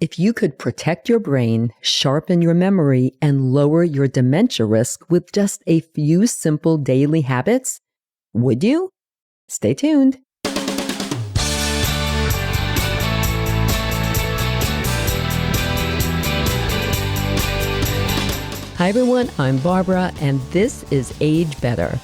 If you could protect your brain, sharpen your memory, and lower your dementia risk with just a few simple daily habits, would you? Stay tuned. Hi everyone, I'm Barbara, and this is Age Better.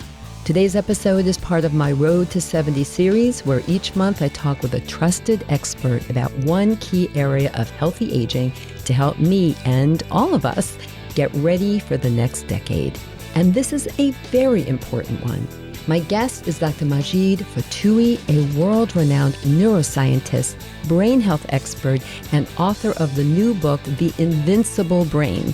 Today's episode is part of my Road to 70 series, where each month I talk with a trusted expert about one key area of healthy aging to help me and all of us get ready for the next decade. And this is a very important one. My guest is Dr. Majid Fotuhi, a world-renowned neuroscientist, brain health expert, and author of the new book, The Invincible Brain.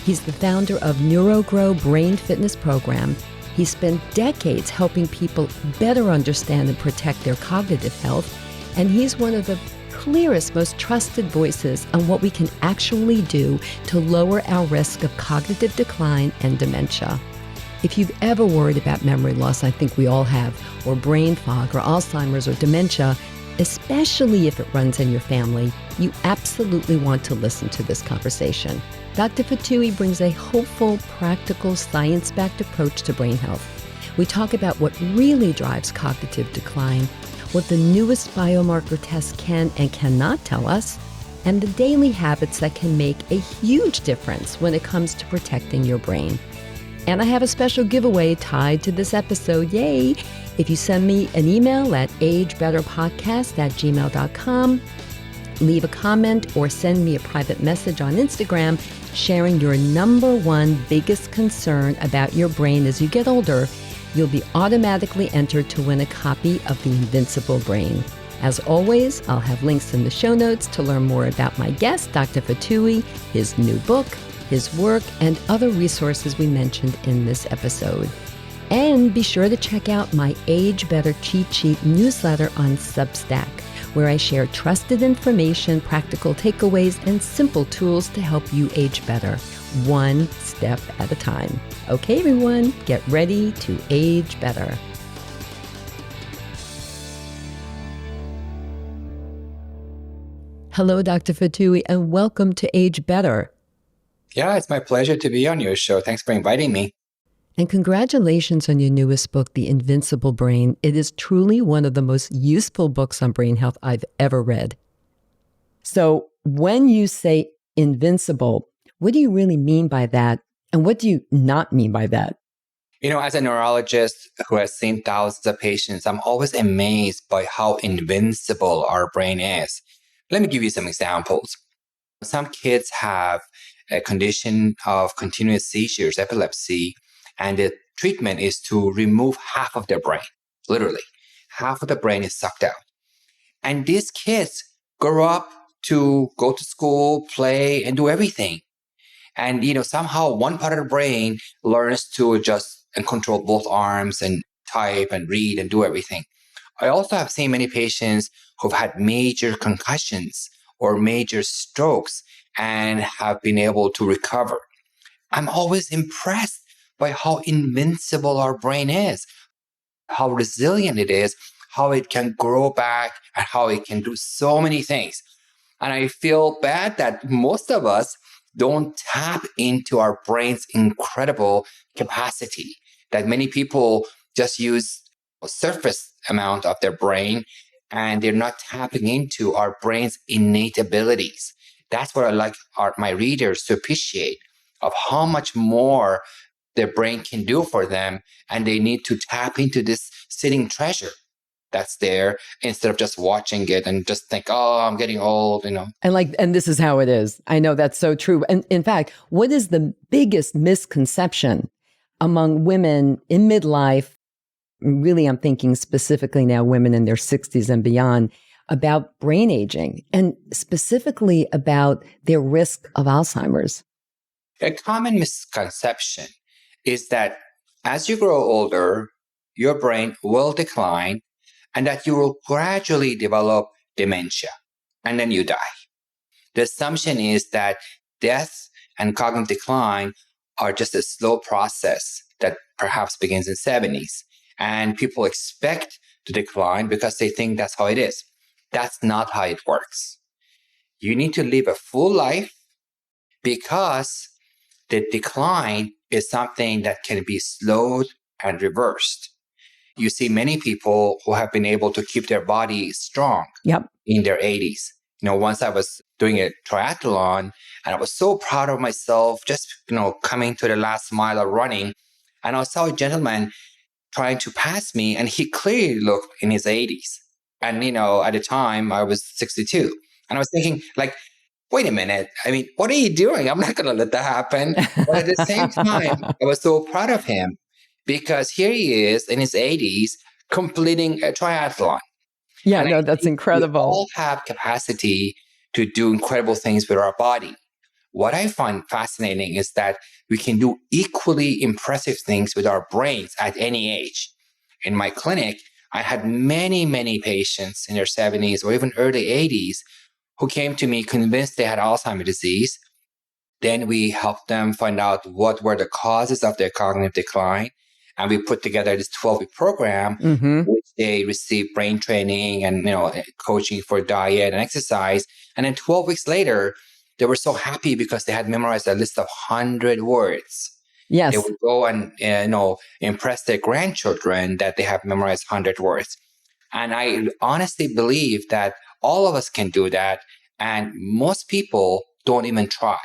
He's the founder of NeuroGrow Brain Fitness Program. He spent decades helping people better understand and protect their cognitive health, and he's one of the clearest, most trusted voices on what we can actually do to lower our risk of cognitive decline and dementia. If you've ever worried about memory loss, I think we all have, or brain fog, or Alzheimer's, or dementia, especially if it runs in your family, you absolutely want to listen to this conversation. Dr. Fotuhi brings a hopeful, practical, science-backed approach to brain health. We talk about what really drives cognitive decline, what the newest biomarker tests can and cannot tell us, and the daily habits that can make a huge difference when it comes to protecting your brain. And I have a special giveaway tied to this episode. Yay! If you send me an email at agebetterpodcast@gmail.com, leave a comment or send me a private message on Instagram sharing your number one biggest concern about your brain as you get older, you'll be automatically entered to win a copy of The Invincible Brain. As always, I'll have links in the show notes to learn more about my guest, Dr. Fotuhi, his new book, his work, and other resources we mentioned in this episode. And be sure to check out my Age Better Cheat Sheet newsletter on Substack, where I share trusted information, practical takeaways, and simple tools to help you age better, one step at a time. Okay, everyone, get ready to age better. Hello, Dr. Fotuhi, and welcome to Age Better. Yeah, it's my pleasure to be on your show. Thanks for inviting me. And congratulations on your newest book, The Invincible Brain. It is truly one of the most useful books on brain health I've ever read. So when you say invincible, what do you really mean by that? And what do you not mean by that? You know, as a neurologist who has seen thousands of patients, I'm always amazed by how invincible our brain is. Let me give you some examples. Some kids have a condition of continuous seizures, epilepsy, and the treatment is to remove half of their brain, literally. Half of the brain is sucked out. And these kids grow up to go to school, play, and do everything. And, somehow one part of the brain learns to adjust and control both arms and type and read and do everything. I also have seen many patients who've had major concussions or major strokes and have been able to recover. I'm always impressed by how invincible our brain is, how resilient it is, how it can grow back, and how it can do so many things. And I feel bad that most of us don't tap into our brain's incredible capacity, that many people just use a surface amount of their brain and they're not tapping into our brain's innate abilities. That's what I like my readers to appreciate, of how much more their brain can do for them, and they need to tap into this sitting treasure that's there instead of just watching it and just think, oh, I'm getting old, And this is how it is. I know that's so true. And in fact, what is the biggest misconception among women in midlife? Really, I'm thinking specifically now women in their 60s and beyond, about brain aging, and specifically about their risk of Alzheimer's. A common misconception is that as you grow older, your brain will decline and that you will gradually develop dementia and then you die. The assumption is that death and cognitive decline are just a slow process that perhaps begins in 70s. And people expect to decline because they think that's how it is. That's not how it works. you need to live a full life because the decline is something that can be slowed and reversed. You see many people who have been able to keep their body strong in their 80s. Once I was doing a triathlon and I was so proud of myself, just, coming to the last mile of running. And I saw a gentleman trying to pass me and he clearly looked in his 80s. And, at the time I was 62 and I was thinking like, wait a minute. I mean, what are you doing? I'm not going to let that happen. But at the same time, I was so proud of him because here he is in his 80s completing a triathlon. Yeah, no, that's incredible. We all have capacity to do incredible things with our body. What I find fascinating is that we can do equally impressive things with our brains at any age. In my clinic, I had many, many patients in their 70s or even early 80s who came to me convinced they had Alzheimer's disease. Then we helped them find out what were the causes of their cognitive decline. And we put together this 12-week program, which they received brain training and, coaching for diet and exercise. And then 12 weeks later, they were so happy because they had memorized a list of 100 words. Yes. They would go and, impress their grandchildren that they have memorized 100 words. And I honestly believe that all of us can do that. And most people don't even try.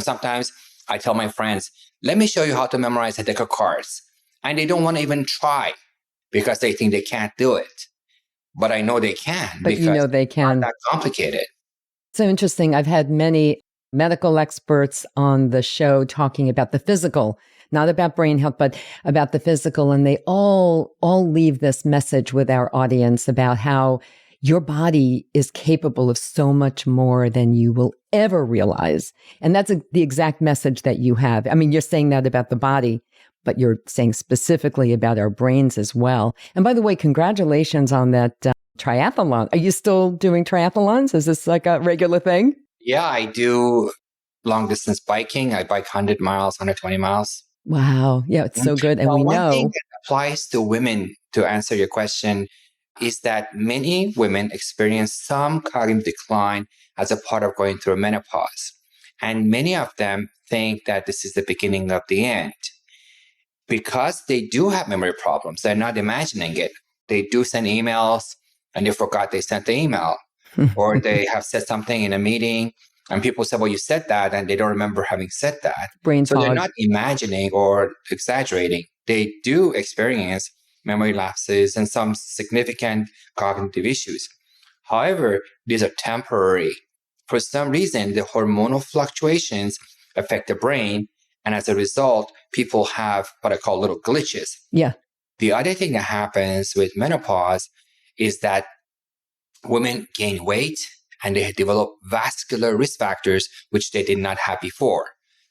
Sometimes I tell my friends, let me show you how to memorize a deck of cards. And they don't want to even try because they think they can't do it. But I know they can. But because they can. It's not that complicated. So interesting. I've had many medical experts on the show talking about the physical, not about brain health, but about the physical. And they all leave this message with our audience about how your body is capable of so much more than you will ever realize. And that's the exact message that you have. I mean, you're saying that about the body, but you're saying specifically about our brains as well. And by the way, congratulations on that triathlon. Are you still doing triathlons? Is this like a regular thing? Yeah, I do long distance biking. I bike 100 miles, 120 miles. Wow. Yeah, it's so good. And we know one thing that applies to women, to answer your question, is that many women experience some cognitive decline as a part of going through menopause. And many of them think that this is the beginning of the end. Because they do have memory problems, they're not imagining it. They do send emails and they forgot they sent the email. Or they have said something in a meeting and people say, well, you said that, and they don't remember having said that. Brain so fog. They're not imagining or exaggerating. They do experience memory lapses and some significant cognitive issues. However, these are temporary. For some reason, the hormonal fluctuations affect the brain. And as a result, people have what I call little glitches. Yeah. The other thing that happens with menopause is that women gain weight and they develop vascular risk factors, which they did not have before.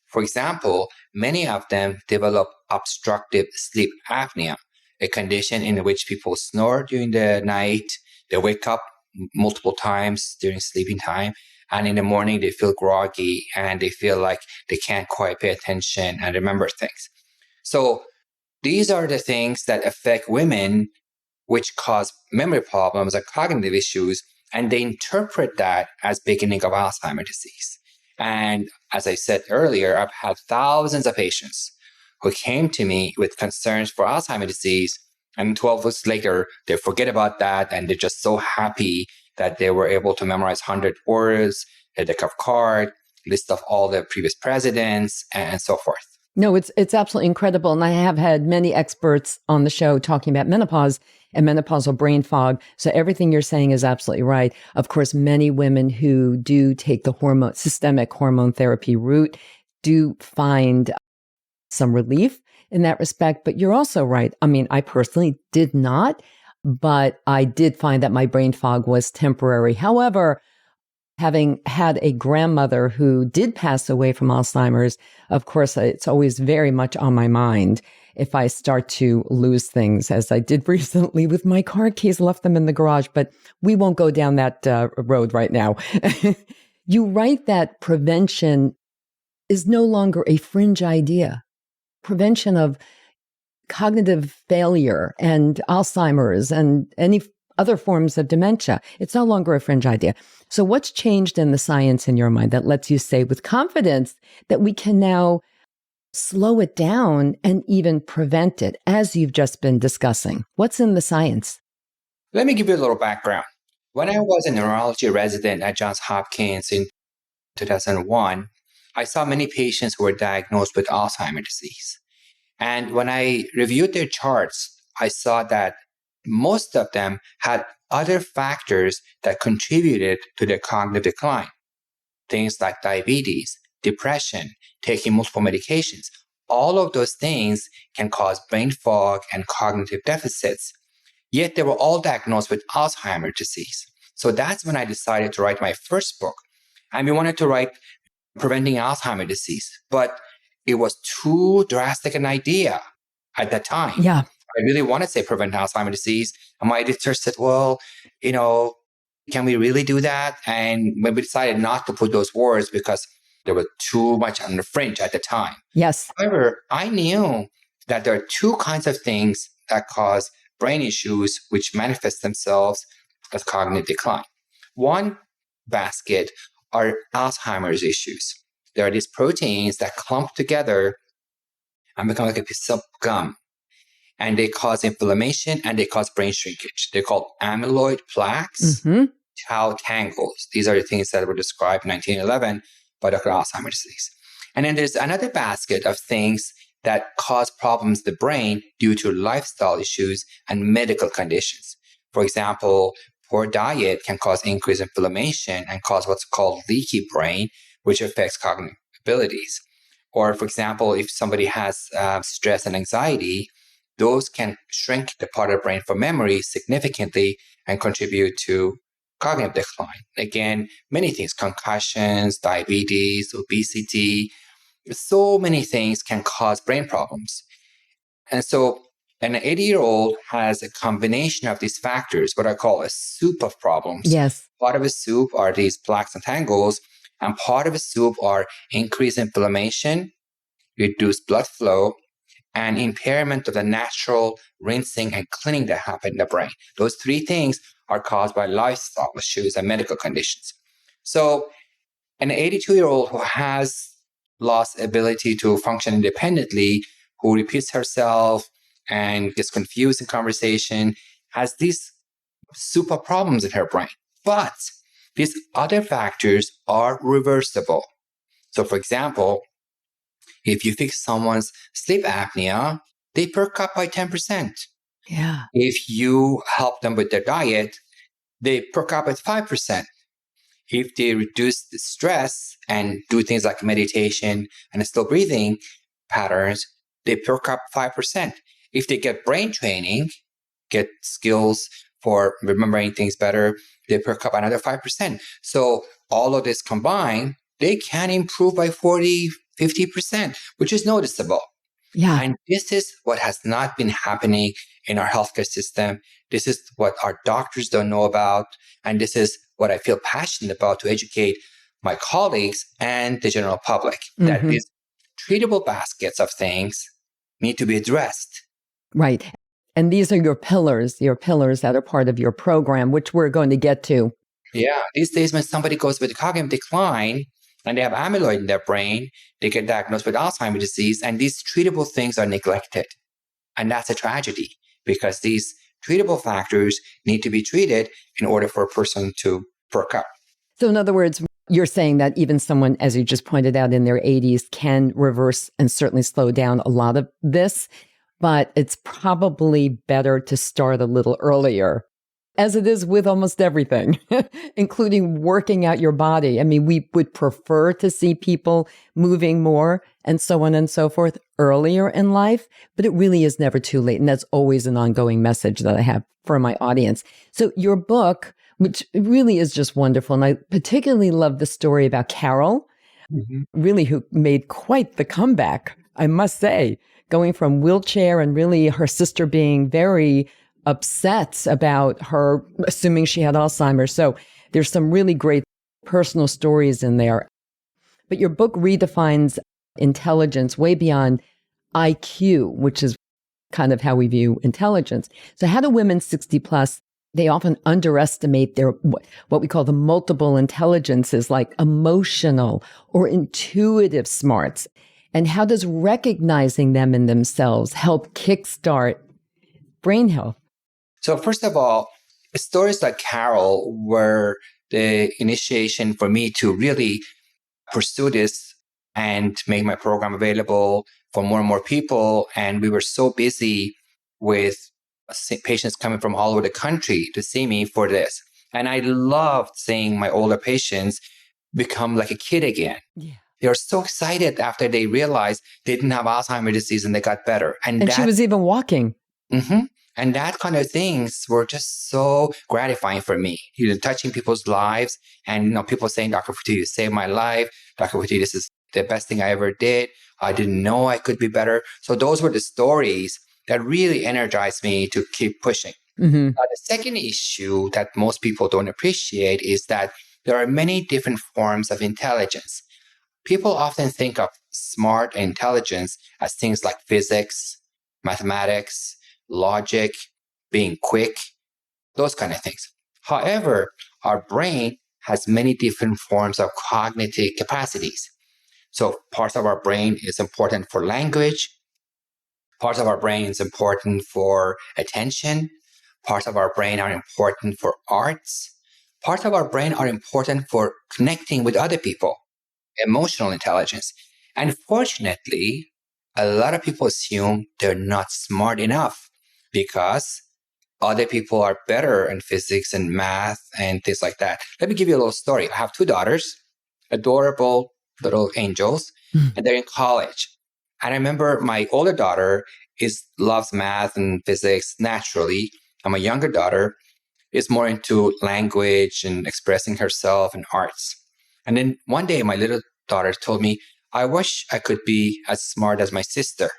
For example, many of them develop obstructive sleep apnea, a condition in which people snore during the night. They wake up multiple times during sleeping time. And in the morning, they feel groggy and they feel like they can't quite pay attention and remember things. So these are the things that affect women, which cause memory problems or cognitive issues. And they interpret that as beginning of Alzheimer's disease. And as I said earlier, I've had thousands of patients who came to me with concerns for Alzheimer's disease. And 12 weeks later, they forget about that. And they're just so happy that they were able to memorize 100 words, a deck of cards, list of all the previous presidents, and so forth. No, it's absolutely incredible. And I have had many experts on the show talking about menopause and menopausal brain fog. So everything you're saying is absolutely right. Of course, many women who do take the systemic hormone therapy route do find some relief in that respect. But you're also right. I mean, I personally did not, but I did find that my brain fog was temporary. However, having had a grandmother who did pass away from Alzheimer's, of course, it's always very much on my mind if I start to lose things, as I did recently with my car keys, left them in the garage, but we won't go down that road right now. You write that prevention is no longer a fringe idea. Prevention of cognitive failure and Alzheimer's and any other forms of dementia. It's no longer a fringe idea. So what's changed in the science in your mind that lets you say with confidence that we can now slow it down and even prevent it, as you've just been discussing? What's in the science? Let me give you a little background. When I was a neurology resident at Johns Hopkins in 2001, I saw many patients who were diagnosed with Alzheimer's disease. And when I reviewed their charts, I saw that most of them had other factors that contributed to their cognitive decline. Things like diabetes, depression, taking multiple medications. All of those things can cause brain fog and cognitive deficits. Yet they were all diagnosed with Alzheimer's disease. So that's when I decided to write my first book. And we wanted to write Preventing Alzheimer's Disease, but it was too drastic an idea at that time. Yeah. I really wanted to say prevent Alzheimer's disease. And my editor said, well, can we really do that? And we decided not to put those words because there was too much on the fringe at the time. Yes. However, I knew that there are two kinds of things that cause brain issues which manifest themselves as cognitive decline. One basket are Alzheimer's issues. There are these proteins that clump together and become like a piece of gum. And they cause inflammation and they cause brain shrinkage. They're called amyloid plaques, tau tangles. These are the things that were described in 1911 by Dr. Alzheimer's disease. And then there's another basket of things that cause problems in the brain due to lifestyle issues and medical conditions. For example, poor diet can cause increased inflammation and cause what's called leaky brain, which affects cognitive abilities. Or, for example, if somebody has stress and anxiety, those can shrink the part of the brain for memory significantly and contribute to cognitive decline. Again, many things, concussions, diabetes, obesity, so many things can cause brain problems. And so an 80-year-old has a combination of these factors, what I call a soup of problems. Yes. Part of a soup are these plaques and tangles, and part of a soup are increased inflammation, reduced blood flow, and impairment of the natural rinsing and cleaning that happen in the brain. Those three things are caused by lifestyle issues and medical conditions. So an 82-year-old who has lost ability to function independently, who repeats herself and gets confused in conversation, has these super problems in her brain. But these other factors are reversible. So for example, if you fix someone's sleep apnea, they perk up by 10%. Yeah. If you help them with their diet, they perk up at 5%. If they reduce the stress and do things like meditation and slow breathing patterns, they perk up 5%. If they get brain training, get skills for remembering things better, they perk up another 5%. So all of this combined, they can improve by 40-50%, which is noticeable. Yeah. And this is what has not been happening in our healthcare system. This is what our doctors don't know about. And this is what I feel passionate about to educate my colleagues and the general public, that these treatable baskets of things need to be addressed. Right. And these are your pillars that are part of your program, which we're going to get to. Yeah. These days, when somebody goes with cognitive decline, and they have amyloid in their brain, they get diagnosed with Alzheimer's disease, and these treatable things are neglected. And that's a tragedy because these treatable factors need to be treated in order for a person to perk up. So in other words, you're saying that even someone, as you just pointed out, in their 80s can reverse and certainly slow down a lot of this, but it's probably better to start a little earlier, as it is with almost everything, including working out your body. I mean, we would prefer to see people moving more and so on and so forth earlier in life, but it really is never too late. And that's always an ongoing message that I have for my audience. So your book, which really is just wonderful, and I particularly love the story about Carol, really who made quite the comeback, I must say, going from wheelchair and really her sister being very upset about her assuming she had Alzheimer's. So there's some really great personal stories in there. But your book redefines intelligence way beyond IQ, which is kind of how we view intelligence. So how do women 60 plus they often underestimate their what we call the multiple intelligences, like emotional or intuitive smarts. And how does recognizing them in themselves help kickstart brain health? So first of all, stories like Carol were the initiation for me to really pursue this and make my program available for more and more people. And we were so busy with patients coming from all over the country to see me for this. And I loved seeing my older patients become like a kid again. Yeah. They were so excited after they realized they didn't have Alzheimer's disease and they got better. And she was even walking. Mm-hmm. And that kind of things were just so gratifying for me, touching people's lives. And, people saying, Dr. Fotuhi, you saved my life. Dr. Fotuhi, this is the best thing I ever did. I didn't know I could be better. So those were the stories that really energized me to keep pushing. Mm-hmm. The second issue that most people don't appreciate is that there are many different forms of intelligence. People often think of smart intelligence as things like physics, mathematics, logic, being quick, those kind of things. However, our brain has many different forms of cognitive capacities. So parts of our brain is important for language. Parts of our brain is important for attention. Parts of our brain are important for arts. Parts of our brain are important for connecting with other people, emotional intelligence. And fortunately, a lot of people assume they're not smart enough because other people are better in physics and math and things like that. Let me give you a little story. I have two daughters, adorable little angels, and they're in college. And I remember my older daughter loves math and physics naturally, and my younger daughter is more into language and expressing herself and arts. And then one day, my little daughter told me, I wish I could be as smart as my sister.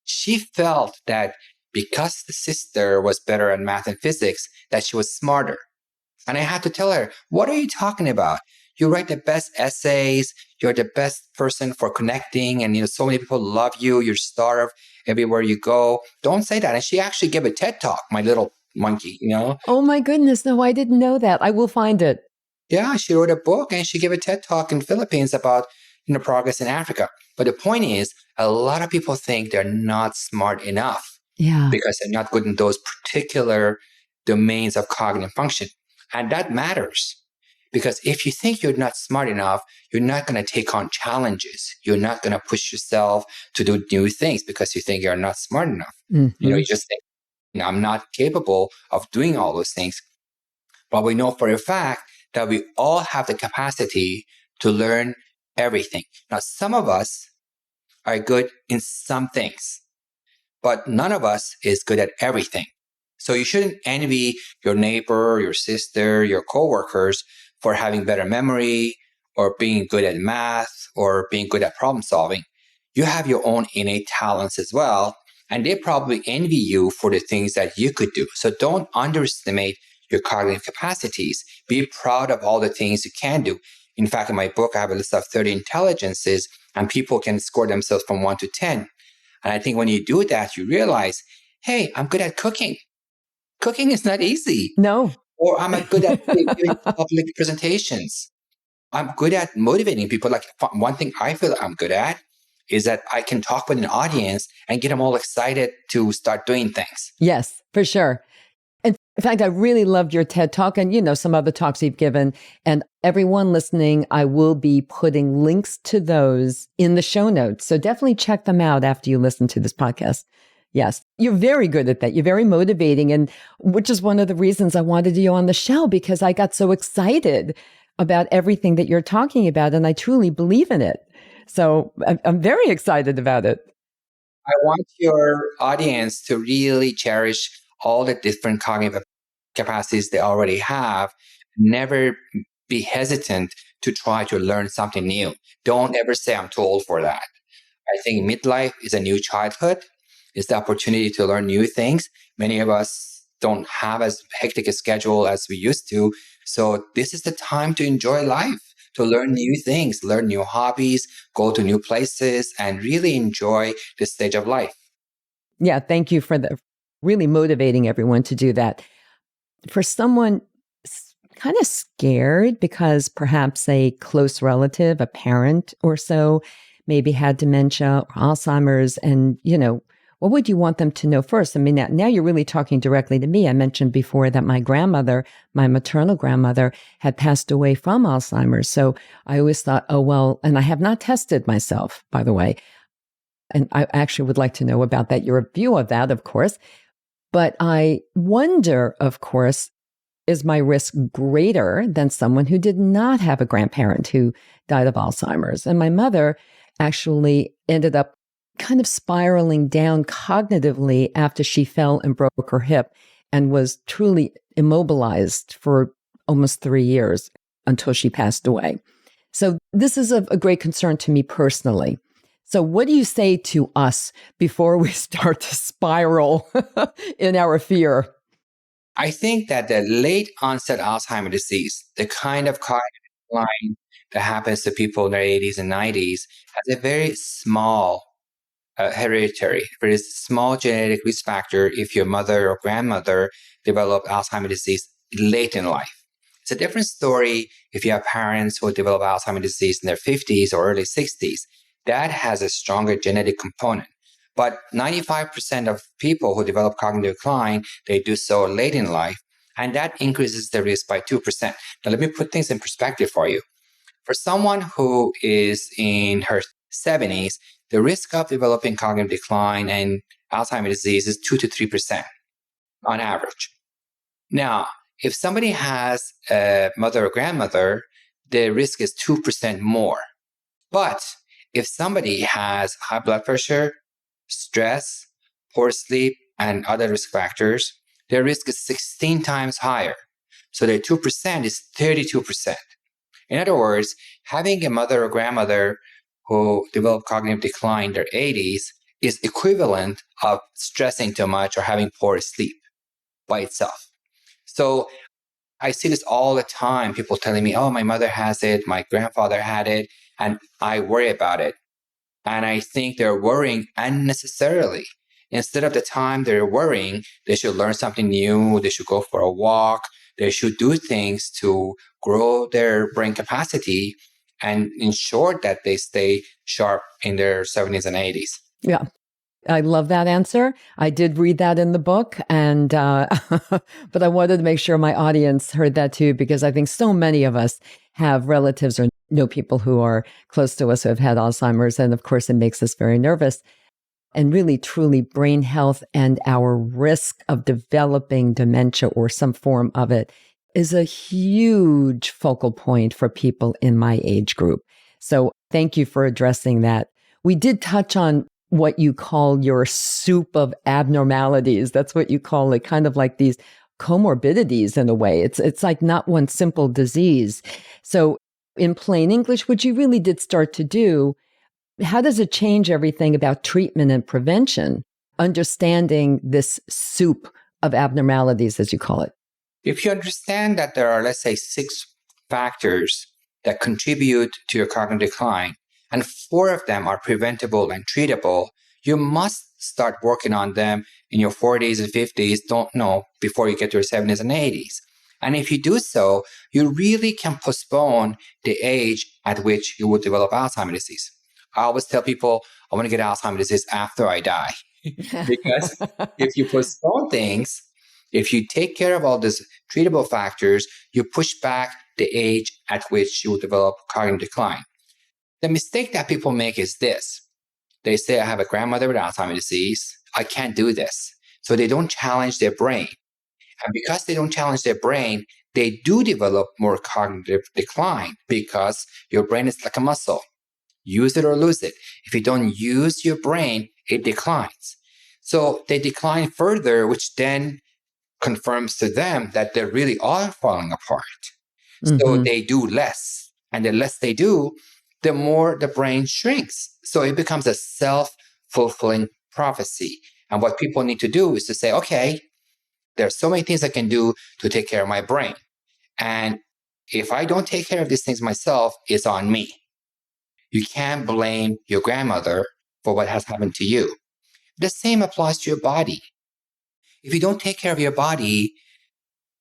She felt that because the sister was better at math and physics, that she was smarter. And I had to tell her, what are you talking about? You write the best essays. You're the best person for connecting. And, so many people love you. You're star of everywhere you go. Don't say that. And she actually gave a TED talk, my little monkey, Oh my goodness. No, I didn't know that. I will find it. Yeah, she wrote a book and she gave a TED talk in Philippines about progress in Africa. But the point is, a lot of people think they're not smart enough because they're not good in those particular domains of cognitive function. And that matters because if you think you're not smart enough, you're not going to take on challenges. You're not going to push yourself to do new things because you think you're not smart enough. Mm-hmm. You just think, I'm not capable of doing all those things. But we know for a fact that we all have the capacity to learn everything. Now, some of us are good in some things, but none of us is good at everything. So you shouldn't envy your neighbor, your sister, your coworkers for having better memory or being good at math or being good at problem solving. You have your own innate talents as well, and they probably envy you for the things that you could do. So don't underestimate your cognitive capacities. Be proud of all the things you can do. In fact, in my book, I have a list of 30 intelligences, and people can score themselves from 1 to 10. And I think when you do that, you realize, hey, I'm good at cooking. Cooking is not easy. No. Or I'm good at giving public presentations. I'm good at motivating people. Like one thing I feel I'm good at is that I can talk with an audience and get them all excited to start doing things. Yes, for sure. And in fact, I really loved your TED Talk and, some other talks you've given. And everyone listening, I will be putting links to those in the show notes. So definitely check them out after you listen to this podcast. Yes, you're very good at that. You're very motivating. And which is one of the reasons I wanted you on the show, because I got so excited about everything that you're talking about. And I truly believe in it. So I'm very excited about it. I want your audience to really cherish all the different cognitive capacities they already have. Never be hesitant to try to learn something new. Don't ever say, I'm too old for that. I think midlife is a new childhood. It's the opportunity to learn new things. Many of us don't have as hectic a schedule as we used to. So this is the time to enjoy life, to learn new things, learn new hobbies, go to new places, and really enjoy this stage of life. Yeah, thank you for really motivating everyone to do that. For someone kind of scared because perhaps a close relative, a parent or so, maybe had dementia or Alzheimer's, and, what would you want them to know first? I mean, now you're really talking directly to me. I mentioned before that my grandmother, my maternal grandmother, had passed away from Alzheimer's. So I always thought, oh, well, and I have not tested myself, by the way. And I actually would like to know about that, your view of that, of course. But I wonder, of course, is my risk greater than someone who did not have a grandparent who died of Alzheimer's? And my mother actually ended up kind of spiraling down cognitively after she fell and broke her hip and was truly immobilized for almost 3 years until she passed away. So this is a great concern to me personally. So what do you say to us before we start to spiral in our fear? I think that the late onset Alzheimer's disease, the kind of cognitive decline that happens to people in their 80s and 90s, has a very small hereditary, very small genetic risk factor if your mother or grandmother developed Alzheimer's disease late in life. It's a different story if you have parents who develop Alzheimer's disease in their 50s or early 60s. That has a stronger genetic component. But 95% of people who develop cognitive decline, they do so late in life, and that increases the risk by 2%. Now, let me put things in perspective for you. For someone who is in her 70s, the risk of developing cognitive decline and Alzheimer's disease is 2 to 3% on average. Now, if somebody has a mother or grandmother, the risk is 2% more. But if somebody has high blood pressure, stress, poor sleep, and other risk factors, their risk is 16 times higher. So their 2% is 32%. In other words, having a mother or grandmother who develop cognitive decline in their 80s is equivalent of stressing too much or having poor sleep by itself. So I see this all the time, people telling me, oh, my mother has it, my grandfather had it, and I worry about it. And I think they're worrying unnecessarily. Instead of the time they're worrying, they should learn something new, they should go for a walk, they should do things to grow their brain capacity and ensure that they stay sharp in their 70s and 80s. Yeah. I love that answer. I did read that in the book, and but I wanted to make sure my audience heard that too, because I think so many of us have relatives or know people who are close to us who have had Alzheimer's, and of course, it makes us very nervous. And really, truly, brain health and our risk of developing dementia or some form of it is a huge focal point for people in my age group. So thank you for addressing that. We did touch on what you call your soup of abnormalities. That's what you call it, kind of like these comorbidities in a way. It's like not one simple disease. So in plain English, what you really did start to do, how does it change everything about treatment and prevention, understanding this soup of abnormalities, as you call it? If you understand that there are, let's say, 6 factors that contribute to your cognitive decline, and 4 of them are preventable and treatable, you must start working on them in your 40s and 50s, before you get to your 70s and 80s. And if you do so, you really can postpone the age at which you will develop Alzheimer's disease. I always tell people, I want to get Alzheimer's disease after I die. Because if you postpone things, if you take care of all these treatable factors, you push back the age at which you will develop cognitive decline. The mistake that people make is this. They say, I have a grandmother with Alzheimer's disease. I can't do this. So they don't challenge their brain. And because they don't challenge their brain, they do develop more cognitive decline because your brain is like a muscle. Use it or lose it. If you don't use your brain, it declines. So they decline further, which then confirms to them that they really are falling apart. Mm-hmm. So they do less. And the less they do, the more the brain shrinks. So it becomes a self-fulfilling prophecy. And what people need to do is to say, okay, there are so many things I can do to take care of my brain. And if I don't take care of these things myself, it's on me. You can't blame your grandmother for what has happened to you. The same applies to your body. If you don't take care of your body,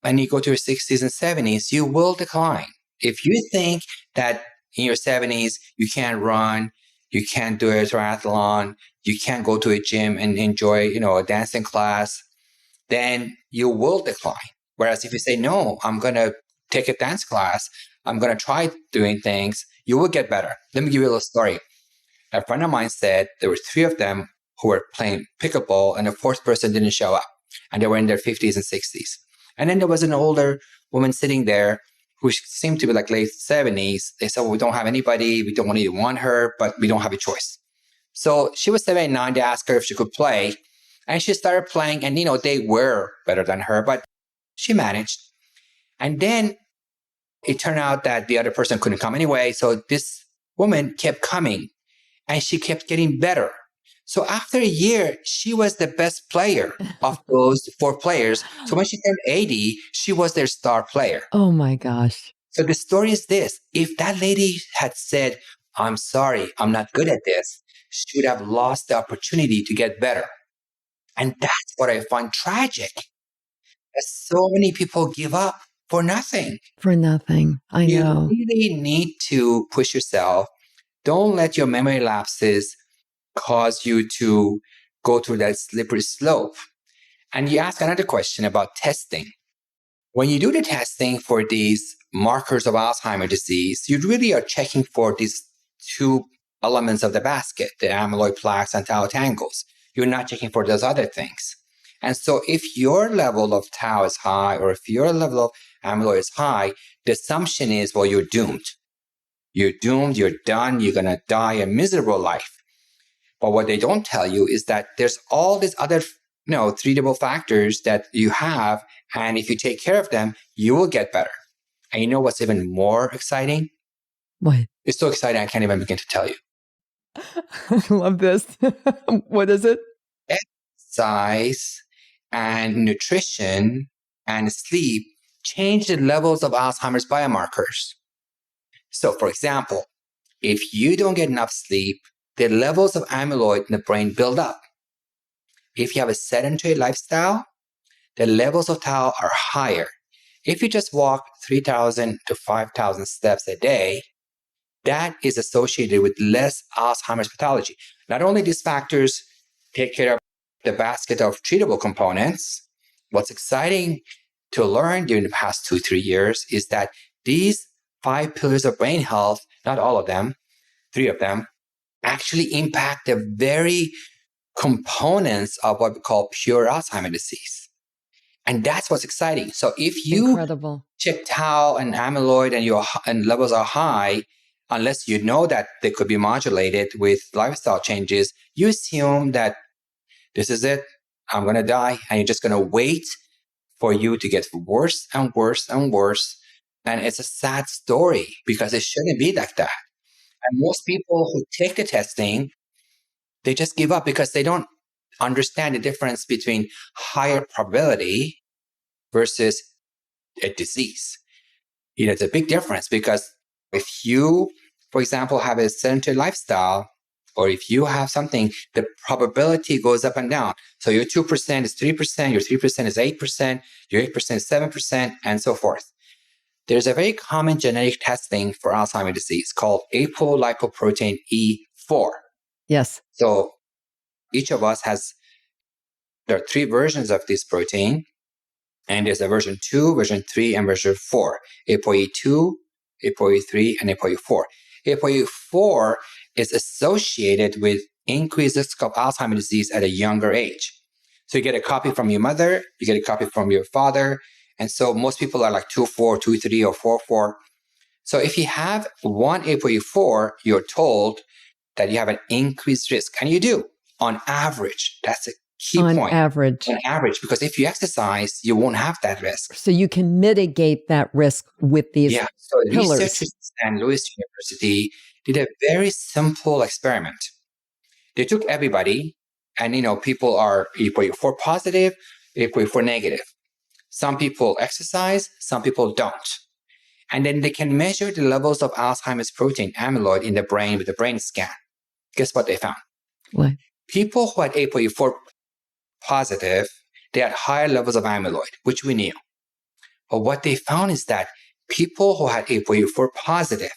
and you go to your 60s and 70s, you will decline. If you think that in your 70s, you can't run, you can't do a triathlon, you can't go to a gym and enjoy, a dancing class, then you will decline. Whereas if you say, no, I'm going to take a dance class, I'm going to try doing things, you will get better. Let me give you a little story. A friend of mine said there were 3 of them who were playing pickleball and the 4th person didn't show up. And they were in their 50s and 60s. And then there was an older woman sitting there who seemed to be like late 70s. They said, well, we don't have anybody. We don't really want her, but we don't have a choice. So she was 79. They asked her if she could play. And she started playing. And, they were better than her, but she managed. And then it turned out that the other person couldn't come anyway. So this woman kept coming and she kept getting better. So after a year, she was the best player of those 4 players. So when she turned 80, she was their star player. Oh my gosh. So the story is this. If that lady had said, I'm sorry, I'm not good at this, she would have lost the opportunity to get better. And that's what I find tragic. That so many people give up for nothing. For nothing. I know. You really need to push yourself. Don't let your memory lapses cause you to go through that slippery slope. And you ask another question about testing. When you do the testing for these markers of Alzheimer's disease, you really are checking for these 2 elements of the basket, the amyloid plaques and tau tangles. You're not checking for those other things. And so if your level of tau is high, or if your level of amyloid is high, the assumption is, well, you're doomed. You're doomed, you're done, you're going to die a miserable life. But what they don't tell you is that there's all these other, treatable factors that you have. And if you take care of them, you will get better. And you know what's even more exciting? What? It's so exciting, I can't even begin to tell you. I love this. What is it? Exercise and nutrition and sleep change the levels of Alzheimer's biomarkers. So, for example, if you don't get enough sleep, the levels of amyloid in the brain build up. If you have a sedentary lifestyle, the levels of tau are higher. If you just walk 3,000 to 5,000 steps a day, that is associated with less Alzheimer's pathology. Not only these factors take care of the basket of treatable components, what's exciting to learn during the past 2-3 years is that these 5 pillars of brain health, not all of them, 3 of them, actually impact the very components of what we call pure Alzheimer's disease. And that's what's exciting. So if you check tau and amyloid and levels are high, unless you know that they could be modulated with lifestyle changes, you assume that this is it, I'm going to die, and you're just going to wait for you to get worse and worse and worse. And it's a sad story because it shouldn't be like that. And most people who take the testing, they just give up because they don't understand the difference between higher probability versus a disease. It's a big difference because if you, for example, have a sedentary lifestyle, or if you have something, the probability goes up and down. So your 2% is 3%, your 3% is 8%, your 8% is 7%, and so forth. There's a very common genetic testing for Alzheimer's disease called apolipoprotein E4. Yes. So each of us there are 3 versions of this protein, and there's a version 2, version 3, and version 4. ApoE2, ApoE3, and ApoE4. ApoE4 is associated with increased risk of Alzheimer's disease at a younger age. So you get a copy from your mother, you get a copy from your father, and so most people are like 2-4, 2-3, or 4-4. So if you have one ApoE4, you're told that you have an increased risk, and you do on average. That's a key point. On average, because if you exercise, you won't have that risk. So you can mitigate that risk with these pillars. Researchers at Louis University did a very simple experiment. They took everybody, and people are ApoE4 positive, ApoE4 negative. Some people exercise, some people don't. And then they can measure the levels of Alzheimer's protein, amyloid, in the brain with a brain scan. Guess what they found? What? People who had ApoE4 positive, they had higher levels of amyloid, which we knew. But what they found is that people who had ApoE4 positive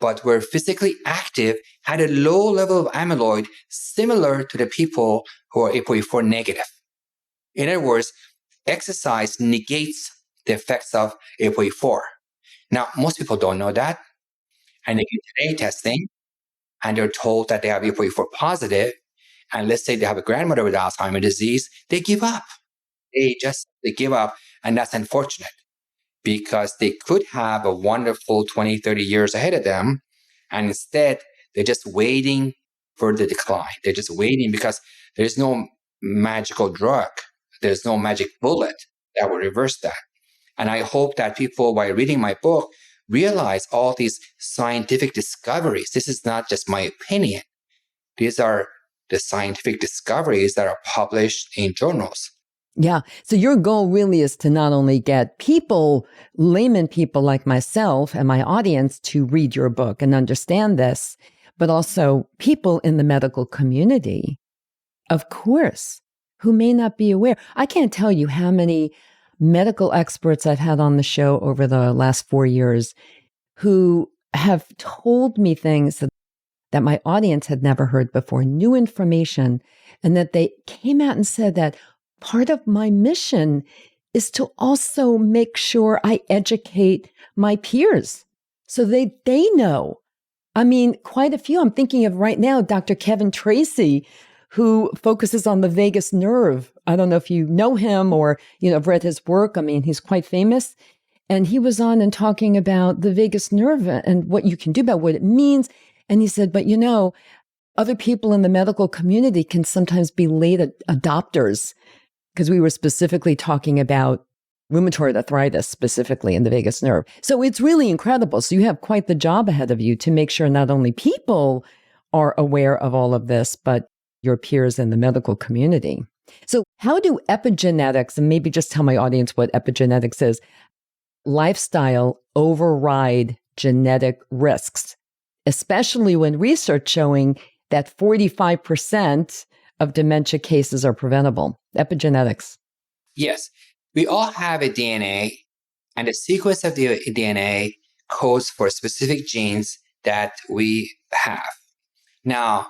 but were physically active had a low level of amyloid similar to the people who are ApoE4 negative. In other words, exercise negates the effects of ApoE4. Now, most people don't know that, and they get today testing, and they're told that they have ApoE4 positive, and let's say they have a grandmother with Alzheimer's disease, they give up. They give up, and that's unfortunate because they could have a wonderful 20, 30 years ahead of them, and instead they're just waiting for the decline. They're just waiting because there's no magical drug. There's no magic bullet that will reverse that. And I hope that people, while reading my book, realize all these scientific discoveries. This is not just my opinion. These are the scientific discoveries that are published in journals. Yeah. So your goal really is to not only get people, layman people like myself and my audience to read your book and understand this, but also people in the medical community, of course, who may not be aware. I can't tell you how many medical experts I've had on the show over the last 4 years who have told me things that my audience had never heard before, new information, and that they came out and said that part of my mission is to also make sure I educate my peers so they know. I mean, quite a few. I'm thinking of right now, Dr. Kevin Tracy, who focuses on the vagus nerve. I don't know if you know him or, have read his work. I mean, he's quite famous. And he was on and talking about the vagus nerve and what you can do about what it means. And he said, but other people in the medical community can sometimes be late adopters, because we were specifically talking about rheumatoid arthritis, specifically in the vagus nerve. So it's really incredible. So you have quite the job ahead of you to make sure not only people are aware of all of this, but your peers in the medical community. So how do epigenetics, and maybe just tell my audience what epigenetics is, lifestyle override genetic risks, especially when research showing that 45% of dementia cases are preventable? Epigenetics. Yes, we all have a DNA, and the sequence of the DNA codes for specific genes that we have. Now,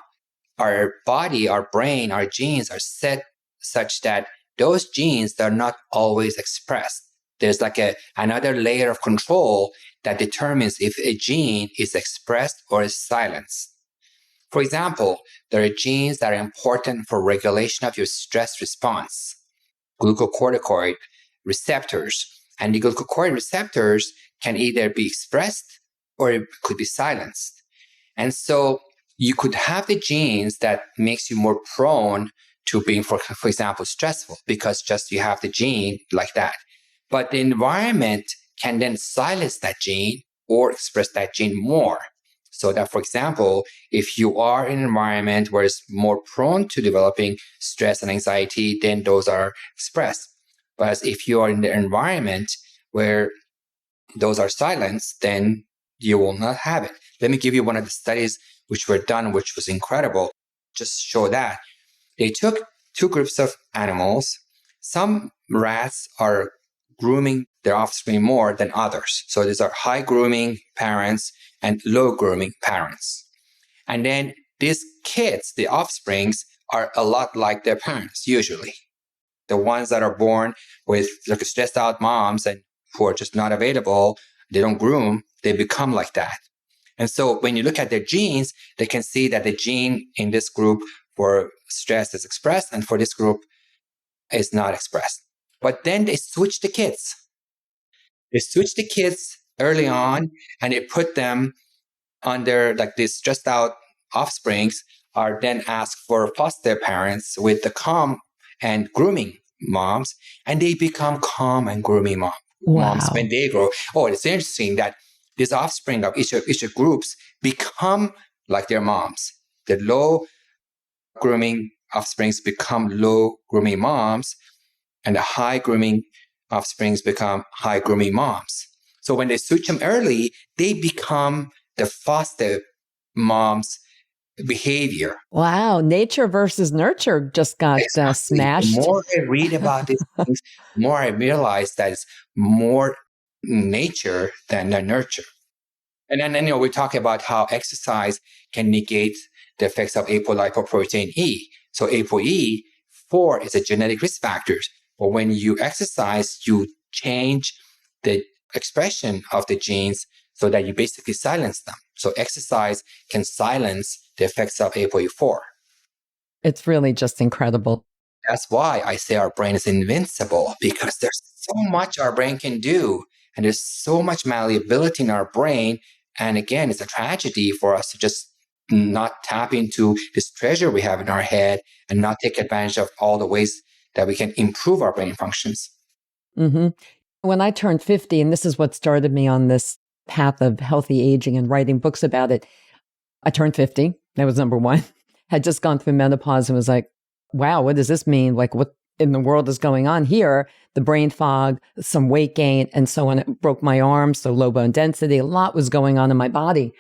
our body, our brain, our genes are set such that those genes are not always expressed. There's like another layer of control that determines if a gene is expressed or is silenced. For example, there are genes that are important for regulation of your stress response, glucocorticoid receptors. And the glucocorticoid receptors can either be expressed or it could be silenced. And so you could have the genes that makes you more prone to being, for example, stressful, because just you have the gene like that. But the environment can then silence that gene or express that gene more. So that, for example, if you are in an environment where it's more prone to developing stress and anxiety, then those are expressed. But if you are in the environment where those are silenced, then you will not have it. Let me give you one of the studies which were done, which was incredible. Just show that. They took two groups of animals. Some rats are grooming their offspring more than others. So these are high grooming parents and low grooming parents. And then these kids, the offsprings, are a lot like their parents, usually. The ones that are born with like stressed out moms and who are just not available, they don't groom, they become like that. And so when you look at their genes, they can see that the gene in this group for stress is expressed and for this group is not expressed. But then they switch the kids. They switch the kids early on and they put them under like these stressed out offsprings are then asked for foster parents with the calm and grooming moms, and they become calm and grooming moms when they grow. Oh, it's interesting that these offspring of each groups become like their moms. The low grooming offsprings become low grooming moms, and the high grooming offsprings become high grooming moms. So when they switch them early, they become the foster moms behavior. Wow. Nature versus nurture just got Exactly. The smashed. more I read about these things, the more I realize that it's more nature than the nurture. And then, we talk about how exercise can negate the effects of apolipoprotein E. So ApoE4 is a genetic risk factor. But when you exercise, you change the expression of the genes so that you basically silence them. So exercise can silence the effects of ApoE4. It's really just incredible. That's why I say our brain is invincible, because there's so much our brain can do. And there's so much malleability in our brain. And again, it's a tragedy for us to just not tap into this treasure we have in our head and not take advantage of all the ways that we can improve our brain functions. Mm-hmm. When I turned 50, and this is what started me on this path of healthy aging and writing books about it, I turned 50. That was number one. Had just gone through menopause and was like, wow, what does this mean? Like, what in the world is going on here? The brain fog, some weight gain, and so on. It broke my arm, so low bone density. A lot was going on in my body.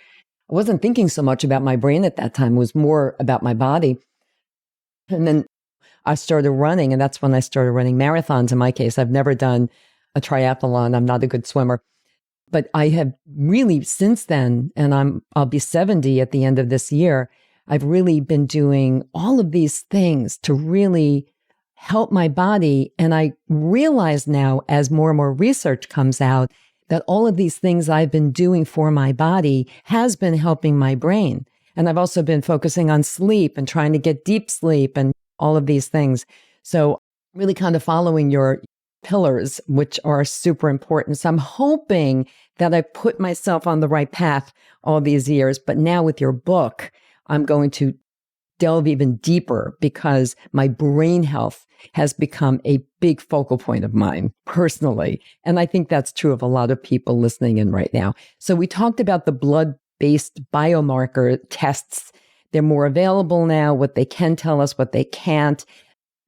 I wasn't thinking so much about my brain at that time. It was more about my body. And then I started running, and that's when I started running marathons. In my case, I've never done a triathlon. I'm not a good swimmer. But I have really, since then, and I'll be 70 at the end of this year, I've really been doing all of these things to really help my body. And I realize now, as more and more research comes out, that all of these things I've been doing for my body has been helping my brain. And I've also been focusing on sleep and trying to get deep sleep and all of these things. So really kind of following your pillars, which are super important. So I'm hoping that I put myself on the right path all these years. But now with your book, I'm going to delve even deeper because my brain health has become a big focal point of mine personally. And I think that's true of a lot of people listening in right now. So we talked about the blood-based biomarker tests. They're more available now, what they can tell us, what they can't.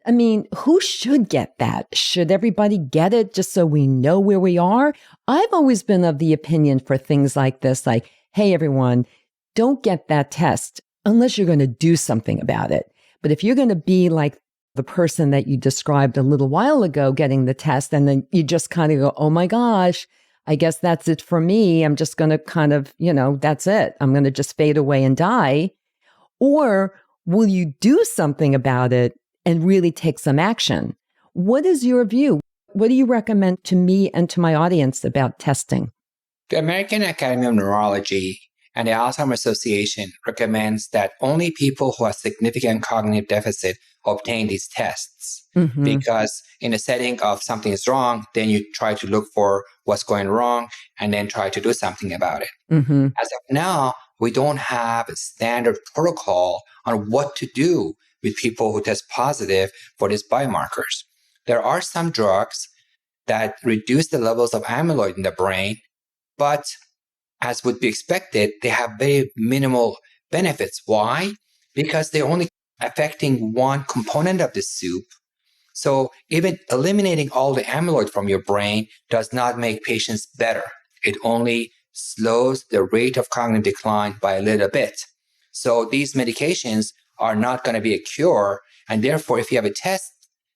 I mean, who should get that? Should everybody get it just so we know where we are? I've always been of the opinion for things like this, like, hey, everyone, don't get that test unless you're going to do something about it. But if you're going to be like the person that you described a little while ago getting the test, and then you just kind of go, oh my gosh, I guess that's it for me. I'm just going to kind of, that's it. I'm going to just fade away and die. Or will you do something about it and really take some action? What is your view? What do you recommend to me and to my audience about testing? The American Academy of Neurology and the Alzheimer Association recommends that only people who have significant cognitive deficit obtain these tests. Mm-hmm. Because in a setting of something is wrong, then you try to look for what's going wrong and then try to do something about it. Mm-hmm. As of now, we don't have a standard protocol on what to do with people who test positive for these biomarkers. There are some drugs that reduce the levels of amyloid in the brain, but as would be expected, they have very minimal benefits. Why? Because they're only affecting one component of the soup. So even eliminating all the amyloid from your brain does not make patients better. It only slows the rate of cognitive decline by a little bit. So these medications are not going to be a cure. And therefore, if you have a test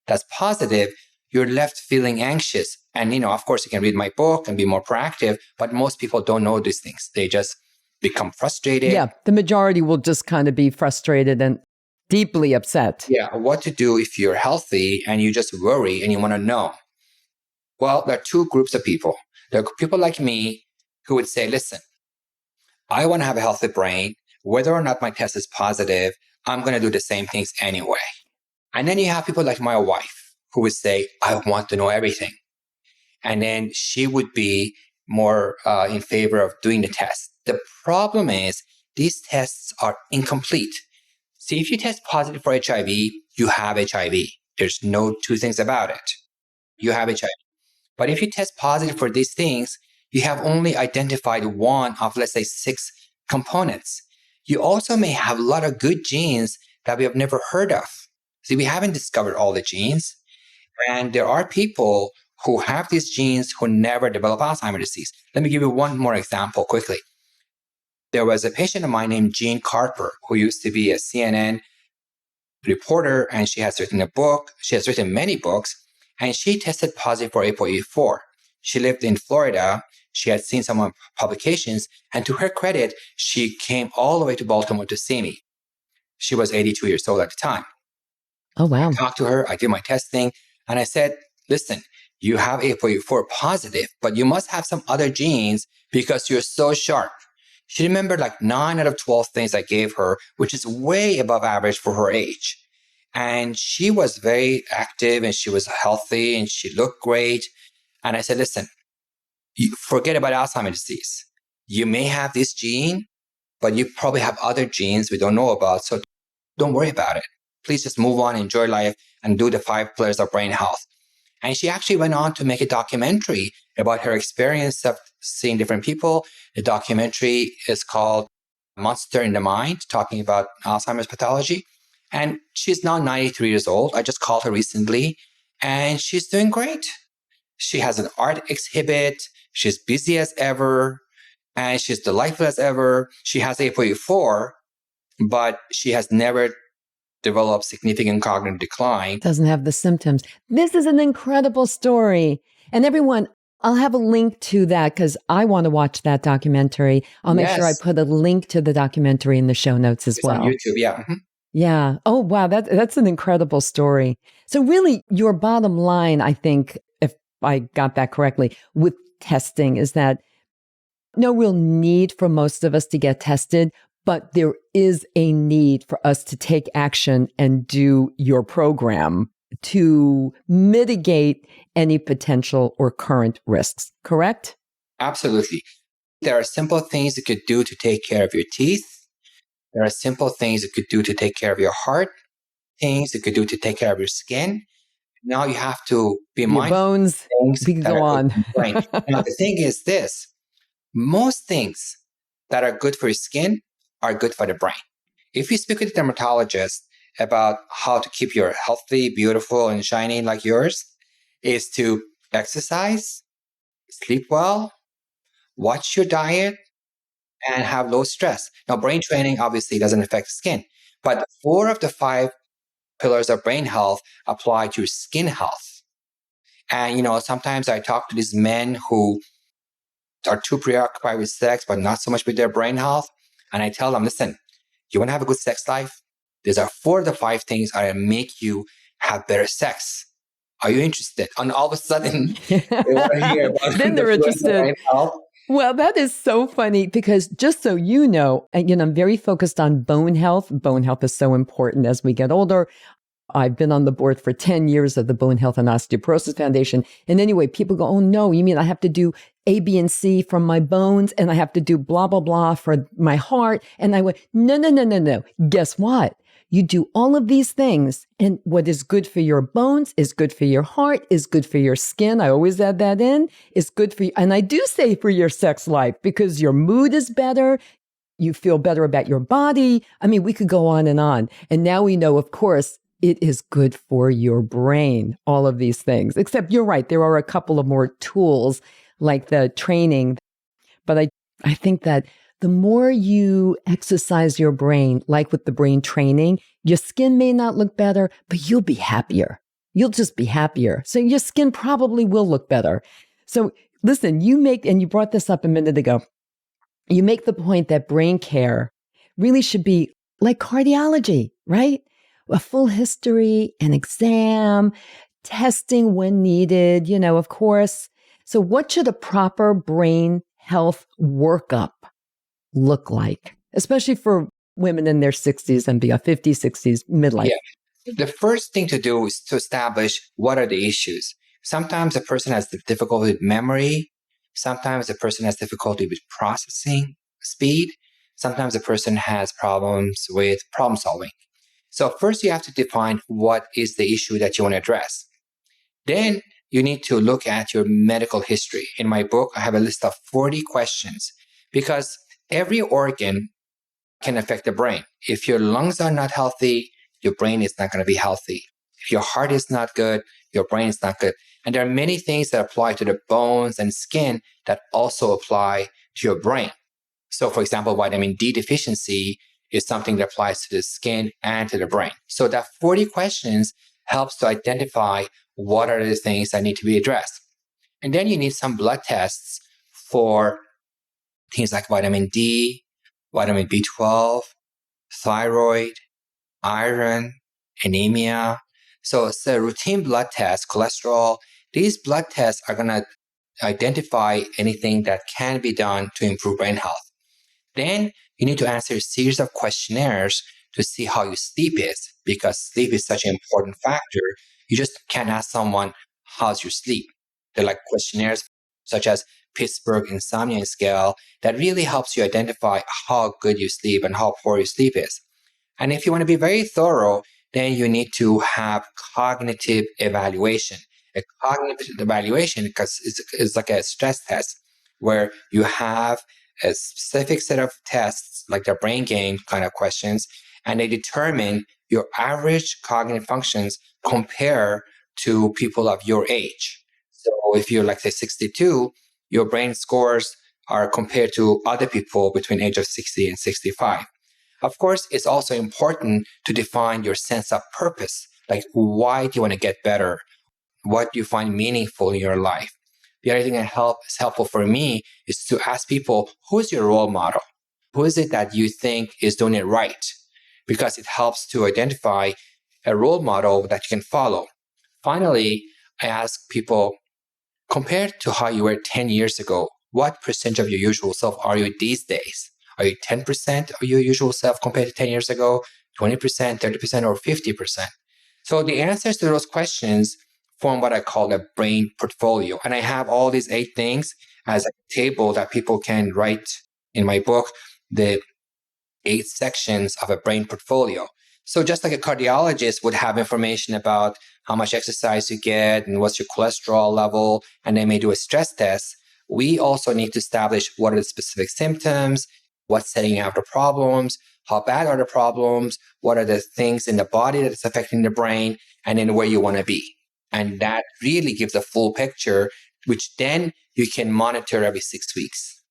that's positive, you're left feeling anxious. And, of course, you can read my book and be more proactive, but most people don't know these things. They just become frustrated. Yeah, the majority will just kind of be frustrated and deeply upset. Yeah, what to do if you're healthy and you just worry and you want to know? Well, there are two groups of people. There are people like me who would say, listen, I want to have a healthy brain. Whether or not my test is positive, I'm going to do the same things anyway. And then you have people like my wife who would say, I want to know everything. And then she would be more in favor of doing the test. The problem is these tests are incomplete. See, if you test positive for HIV, you have HIV. There's no two things about it. You have HIV. But if you test positive for these things, you have only identified one of, let's say, 6 components. You also may have a lot of good genes that we have never heard of. See, we haven't discovered all the genes. And there are people who have these genes who never develop Alzheimer's disease. Let me give you one more example quickly. There was a patient of mine named Jean Carper, who used to be a CNN reporter, and she has written a book. She has written many books, and she tested positive for ApoE4. She lived in Florida. She had seen some publications, and to her credit, she came all the way to Baltimore to see me. She was 82 years old at the time. Oh, wow. I talked to her, I did my testing, and I said, listen, you have ApoE4 positive, but you must have some other genes because you're so sharp. She remembered like 9 out of 12 things I gave her, which is way above average for her age. And she was very active and she was healthy and she looked great. And I said, listen, you forget about Alzheimer's disease. You may have this gene, but you probably have other genes we don't know about. So don't worry about it. Please just move on, enjoy life, and do the 5 pillars of brain health. And she actually went on to make a documentary about her experience of seeing different people. The documentary is called Monster in the Mind, talking about Alzheimer's pathology. And she's now 93 years old. I just called her recently, and she's doing great. She has an art exhibit. She's busy as ever, and she's delightful as ever. She has ApoE4, but she has never developed significant cognitive decline. Doesn't have the symptoms. This is an incredible story. And everyone, I'll have a link to that because I want to watch that documentary. I'll make sure I put a link to the documentary in the show notes as well. On YouTube, yeah. Mm-hmm. Yeah. Oh, wow. That's an incredible story. So really, your bottom line, I think, if I got that correctly, with testing is that no real need for most of us to get tested, but there is a need for us to take action and do your program to mitigate any potential or current risks, correct? Absolutely. There are simple things you could do to take care of your teeth. There are simple things you could do to take care of your heart, things you could do to take care of your skin. Now you have to be mindful of bones, things we can go on. Now the thing is this, most things that are good for your skin are good for the brain. If you speak with a dermatologist about how to keep your healthy, beautiful, and shiny like yours, is to exercise, sleep well, watch your diet, and have low stress. Now, brain training obviously doesn't affect skin, but 4 of the 5 pillars of brain health apply to skin health. And, sometimes I talk to these men who are too preoccupied with sex, but not so much with their brain health. And I tell them, listen, you want to have a good sex life? These are 4 of the 5 things that make you have better sex. Are you interested? And all of a sudden, they want to hear about then they're interested. Brain health. Well, that is so funny because just so you know, I'm very focused on bone health. Bone health is so important as we get older. I've been on the board for 10 years of the Bone Health and Osteoporosis Foundation. And anyway, people go, oh no, you mean I have to do A, B, and C for my bones and I have to do blah, blah, blah for my heart. And I went, no. Guess what? You do all of these things, and what is good for your bones is good for your heart, is good for your skin. I always add that in. Is good for you. And I do say for your sex life because your mood is better. You feel better about your body. I mean, we could go on. And now we know, of course, it is good for your brain, all of these things. Except you're right. There are a couple of more tools like the training. But I think that the more you exercise your brain, like with the brain training, your skin may not look better, but you'll be happier. You'll just be happier. So your skin probably will look better. So listen, and you brought this up a minute ago, you make the point that brain care really should be like cardiology, right? A full history, an exam, testing when needed, of course. So what should a proper brain health workup look like, especially for women in their 60s and beyond, 50s, 60s, midlife? Yeah. The first thing to do is to establish what are the issues. Sometimes a person has difficulty with memory. Sometimes a person has difficulty with processing speed. Sometimes a person has problems with problem solving. So first you have to define what is the issue that you want to address. Then you need to look at your medical history. In my book, I have a list of 40 questions because every organ can affect the brain. If your lungs are not healthy, your brain is not going to be healthy. If your heart is not good, your brain is not good. And there are many things that apply to the bones and skin that also apply to your brain. So, for example, vitamin D deficiency is something that applies to the skin and to the brain. So that 40 questions helps to identify what are the things that need to be addressed. And then you need some blood tests for things like vitamin D, vitamin B12, thyroid, iron, anemia. So it's a routine blood test, cholesterol. These blood tests are going to identify anything that can be done to improve brain health. Then you need to answer a series of questionnaires to see how your sleep is, because sleep is such an important factor. You just can't ask someone, how's your sleep? They're like questionnaires such as Pittsburgh Insomnia Scale that really helps you identify how good you sleep and how poor your sleep is. And if you want to be very thorough, then you need to have cognitive evaluation. A cognitive evaluation, because it's like a stress test where you have a specific set of tests, like the brain game kind of questions, and they determine your average cognitive functions compare to people of your age. So if you're like say 62, your brain scores are compared to other people between age of 60 and 65. Of course, it's also important to define your sense of purpose. Like, why do you want to get better? What do you find meaningful in your life? The other thing that is helpful for me is to ask people, who's your role model? Who is it that you think is doing it right? Because it helps to identify a role model that you can follow. Finally, I ask people, compared to how you were 10 years ago, what percentage of your usual self are you these days? Are you 10% of your usual self compared to 10 years ago, 20%, 30%, or 50%? So the answers to those questions form what I call a brain portfolio. And I have all these 8 things as a table that people can write in my book, the 8 sections of a brain portfolio. So just like a cardiologist would have information about how much exercise you get and what's your cholesterol level, and they may do a stress test, we also need to establish what are the specific symptoms, what's setting out the problems, how bad are the problems, what are the things in the body that is affecting the brain, and then where you want to be. And that really gives a full picture, which then you can monitor every 6 weeks.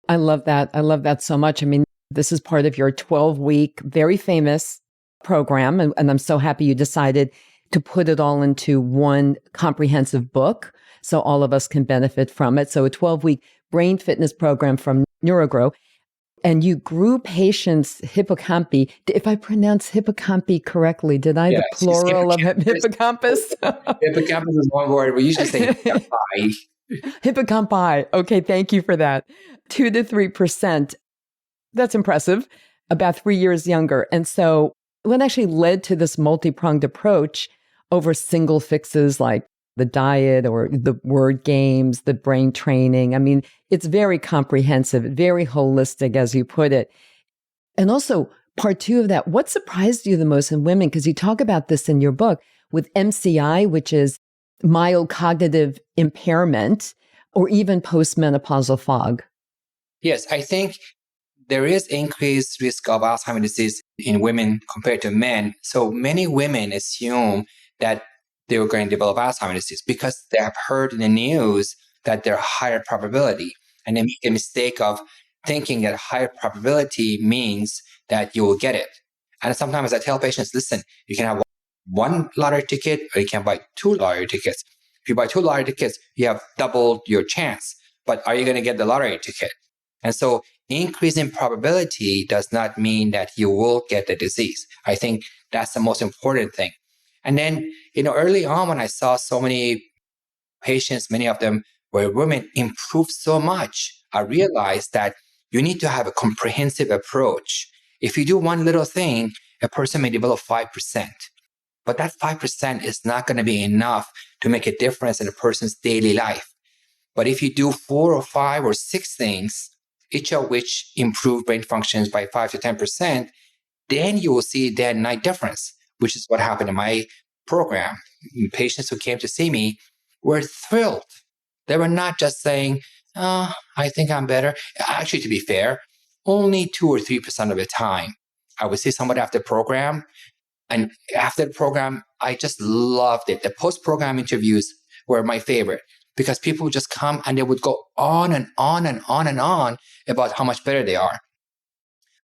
I love that. I love that so much. I mean, this is part of your 12-week, very famous program. And I'm so happy you decided to put it all into one comprehensive book so all of us can benefit from it. So a 12-week brain fitness program from NeuroGrow. And you grew patients' hippocampi. If I pronounce hippocampi correctly, did I? Yeah, The plural of hippocampus? Hippocampus is one word. We usually say hippocampi. Hippocampi. Okay, thank you for that. 2 to 3%. That's impressive. About 3 years younger. And so what actually led to this multi-pronged approach over single fixes like the diet or the word games, the brain training. I mean, it's very comprehensive, very holistic, as you put it. And also, part 2 of that, what surprised you the most in women? Because you talk about this in your book with MCI, which is mild cognitive impairment, or even postmenopausal fog. Yes, I think there is increased risk of Alzheimer's disease in women compared to men. So many women assume that they were going to develop Alzheimer's disease because they have heard in the news that they're higher probability. And they make a mistake of thinking that higher probability means that you will get it. And sometimes I tell patients, listen, you can have one lottery ticket or you can buy 2 lottery tickets. If you buy 2 lottery tickets, you have doubled your chance. But are you going to get the lottery ticket? And so increase in probability does not mean that you will get the disease. I think that's the most important thing. And then, early on when I saw so many patients, many of them were women, improve so much, I realized that you need to have a comprehensive approach. If you do one little thing, a person may develop 5%. But that 5% is not going to be enough to make a difference in a person's daily life. But if you do 4 or 5 or 6 things, each of which improve brain functions by 5 to 10%, then you will see that night difference, which is what happened in my program. Patients who came to see me were thrilled. They were not just saying, oh, I think I'm better. Actually, to be fair, only 2 or 3% of the time, I would see somebody after the program. And after the program, I just loved it. The post-program interviews were my favorite because people would just come and they would go on and on and on and on about how much better they are.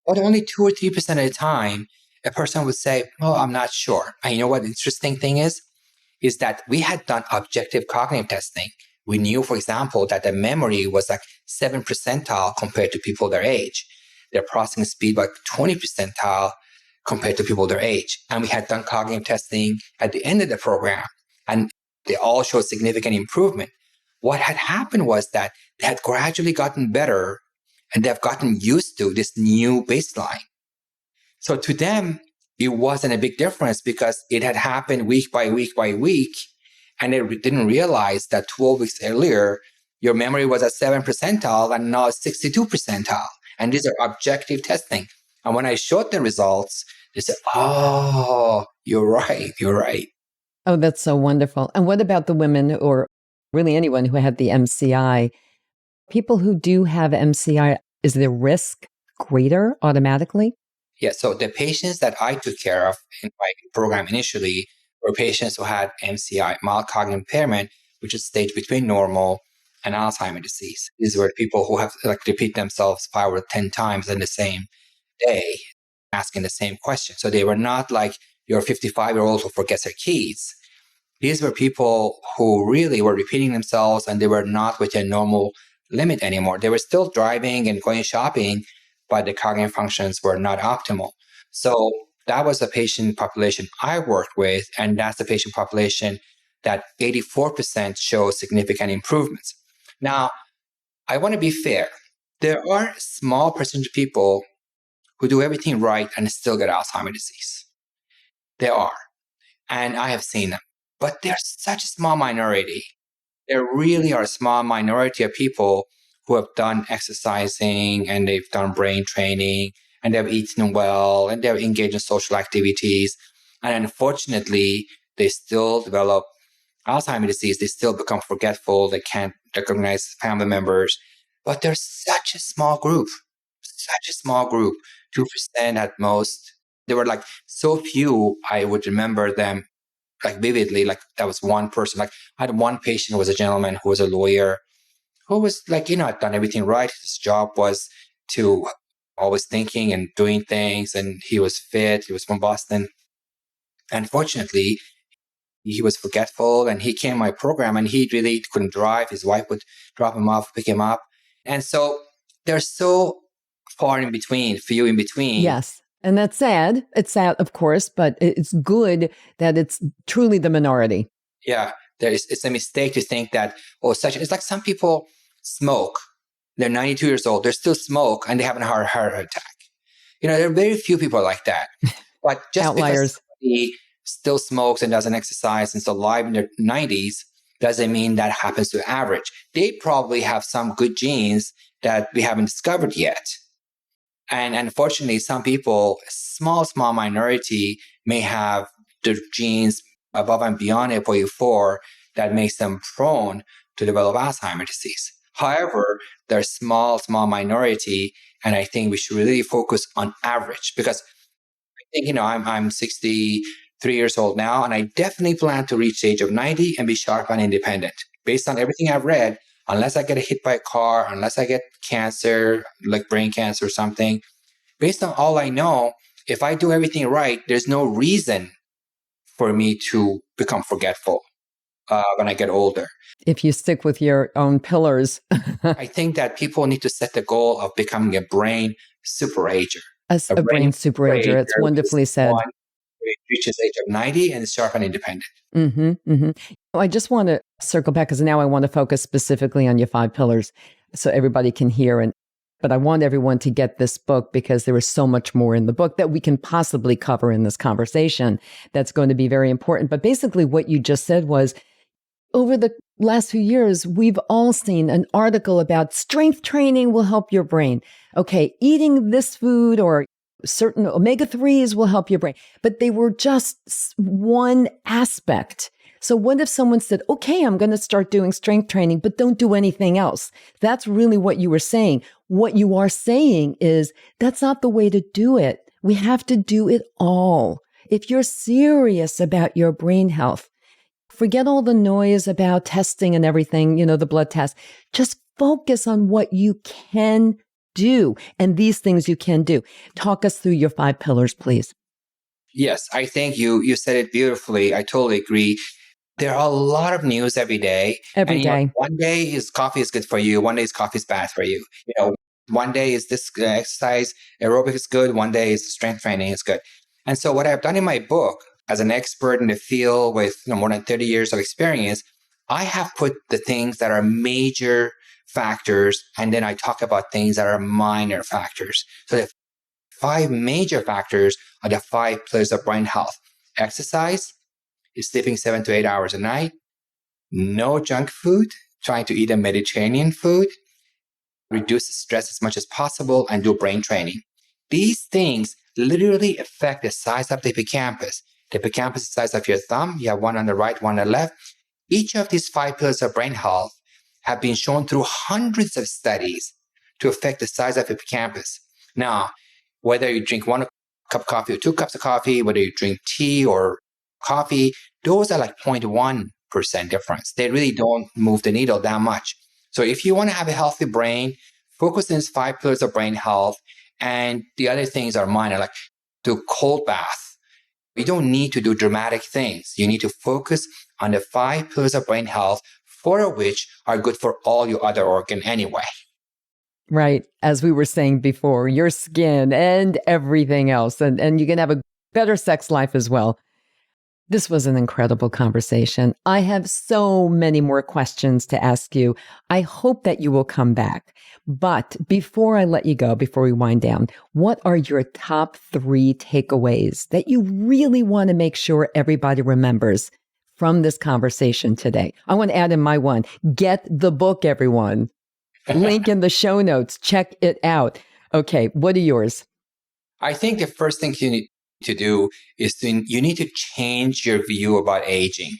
But only 2 or 3% of the time, a person would say, "Oh, I'm not sure." And you know what the interesting thing is that we had done objective cognitive testing. We knew, for example, that the memory was like 7 percentile compared to people their age. Their processing speed was 20 percentile compared to people their age. And we had done cognitive testing at the end of the program, and they all showed significant improvement. What had happened was that they had gradually gotten better and they've gotten used to this new baseline. So to them, it wasn't a big difference because it had happened week by week by week. And they didn't realize that 12 weeks earlier, your memory was at 7 percentile and now it's 62 percentile. And these are objective testing. And when I showed the results, they said, "Oh, you're right. You're right." Oh, that's so wonderful. And what about the women or really anyone who had the MCI? People who do have MCI, is the risk greater automatically? Yeah, so the patients that I took care of in my program initially were patients who had MCI, mild cognitive impairment, which is stage between normal and Alzheimer's disease. These were people who have repeat themselves 5 or 10 times in the same day, asking the same question. So they were not like your 55-year-old who forgets her keys. These were people who really were repeating themselves and they were not within normal limit anymore. They were still driving and going shopping, but the cognitive functions were not optimal. So that was the patient population I worked with, and that's the patient population that 84% show significant improvements. Now, I want to be fair. There are a small percentage of people who do everything right and still get Alzheimer's disease. There are, and I have seen them. But they're such a small minority. There really are a small minority of people who have done exercising and they've done brain training and they've eaten well and they're engaged in social activities. And unfortunately, they still develop Alzheimer's disease. They still become forgetful. They can't recognize family members. But they're such a small group, 2% at most. There were like so few, I would remember them like vividly, like that was one person. Like I had one patient who was a gentleman who was a lawyer who was like, had done everything right. His job was to always thinking and doing things, and he was fit. He was from Boston. Unfortunately, he was forgetful, and he came to my program and he really couldn't drive. His wife would drop him off, pick him up. And so they're so far in between, few in between. Yes. And that's sad. It's sad, of course, but it's good that it's truly the minority. Yeah. It's a mistake to think that, it's like some people smoke. They're 92 years old. They still smoke and they have a heart attack. There are very few people like that. But just outliers. Because somebody still smokes and doesn't exercise and is alive in their 90s doesn't mean that happens to average. They probably have some good genes that we haven't discovered yet. And unfortunately, some people, a small minority, may have the genes above and beyond ApoE4 that makes them prone to develop Alzheimer's disease. However, they're a small minority, and I think we should really focus on average because I think, I'm 63 years old now, and I definitely plan to reach the age of 90 and be sharp and independent. Based on everything I've read, unless I get hit by a car, unless I get cancer, like brain cancer or something, based on all I know, if I do everything right, there's no reason for me to become forgetful when I get older. If you stick with your own pillars. I think that people need to set the goal of becoming a brain superager. A brain superager. It's wonderfully said. One reaches the age of 90 and is sharp and independent. Mm-hmm, mm-hmm. I just want to circle back because now I want to focus specifically on your 5 pillars so everybody can hear. But I want everyone to get this book because there is so much more in the book that we can possibly cover in this conversation that's going to be very important. But basically what you just said was, over the last few years, we've all seen an article about strength training will help your brain. Okay, eating this food or certain omega-3s will help your brain. But they were just one aspect. So what if someone said, okay, I'm going to start doing strength training, but don't do anything else? That's really what you were saying. What you are saying is that's not the way to do it. We have to do it all. If you're serious about your brain health, Forget all the noise about testing and everything, the blood test. Just focus on what you can do and these things you can do. Talk us through your 5 pillars, please. Yes, I think you said it beautifully. I totally agree. There are a lot of news every day. Every day. One day is coffee is good for you. One day is coffee is bad for you. One day is this exercise, aerobic is good. One day is strength training is good. And so what I've done in my book, as an expert in the field with more than 30 years of experience, I have put the things that are major factors, and then I talk about things that are minor factors. So the 5 major factors are the 5 pillars of brain health. Exercise is sleeping 7 to 8 hours a night. No junk food, trying to eat a Mediterranean food. Reduce stress as much as possible and do brain training. These things literally affect the size of the hippocampus. The hippocampus is the size of your thumb. You have one on the right, one on the left. Each of these 5 pillars of brain health have been shown through hundreds of studies to affect the size of hippocampus. Now, whether you drink 1 cup of coffee or 2 cups of coffee, whether you drink tea or coffee, those are like 0.1% difference. They really don't move the needle that much. So if you want to have a healthy brain, focus on these 5 pillars of brain health, and the other things are minor, like do cold bath. You don't need to do dramatic things. You need to focus on the 5 pillars of brain health, 4 of which are good for all your other organs anyway. Right. As we were saying before, your skin and everything else. And you can have a better sex life as well. This was an incredible conversation. I have so many more questions to ask you. I hope that you will come back. But before I let you go, before we wind down, what are your top 3 takeaways that you really want to make sure everybody remembers from this conversation today? I want to add in my one. Get the book, everyone. Link in the show notes. Check it out. Okay, what are yours? I think the first thing you need to do is you need to change your view about aging.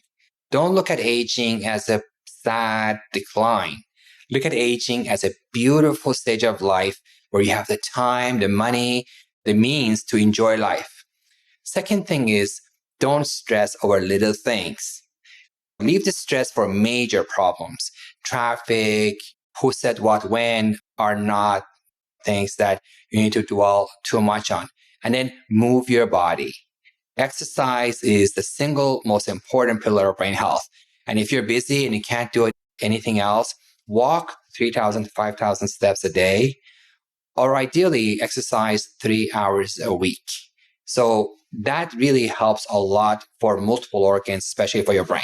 Don't look at aging as a sad decline. Look at aging as a beautiful stage of life where you have the time, the money, the means to enjoy life. Second thing is don't stress over little things. Leave the stress for major problems. Traffic, who said what when are not things that you need to dwell too much on. And then move your body. Exercise is the single most important pillar of brain health. And if you're busy and you can't do anything else, walk 3,000 to 5,000 steps a day, or ideally exercise 3 hours a week. So that really helps a lot for multiple organs, especially for your brain.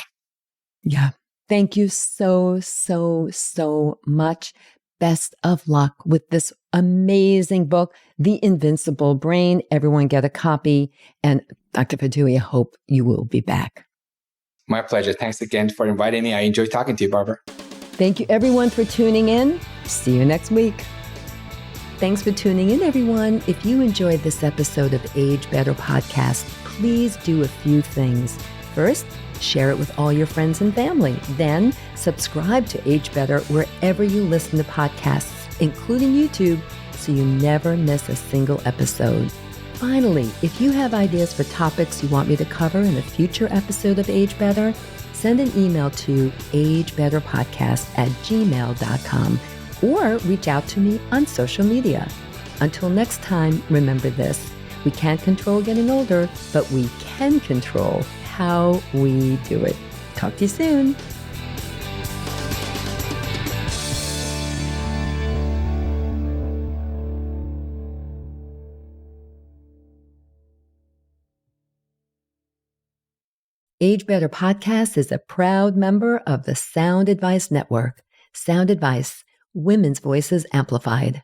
Yeah. Thank you so, so, so much. Best of luck with this amazing book, The Invincible Brain. Everyone get a copy. And Dr. Fotuhi, I hope you will be back. My pleasure. Thanks again for inviting me. I enjoyed talking to you, Barbara. Thank you, everyone, for tuning in. See you next week. Thanks for tuning in, everyone. If you enjoyed this episode of Age Better Podcast, please do a few things. First, share it with all your friends and family. Then subscribe to Age Better wherever you listen to podcasts, including YouTube, so you never miss a single episode. Finally, if you have ideas for topics you want me to cover in a future episode of Age Better, send an email to agebetterpodcast@gmail.com or reach out to me on social media. Until next time, remember this: we can't control getting older, but we can control how we do it. Talk to you soon. Age Better Podcast is a proud member of the Sound Advice Network. Sound Advice, women's voices amplified.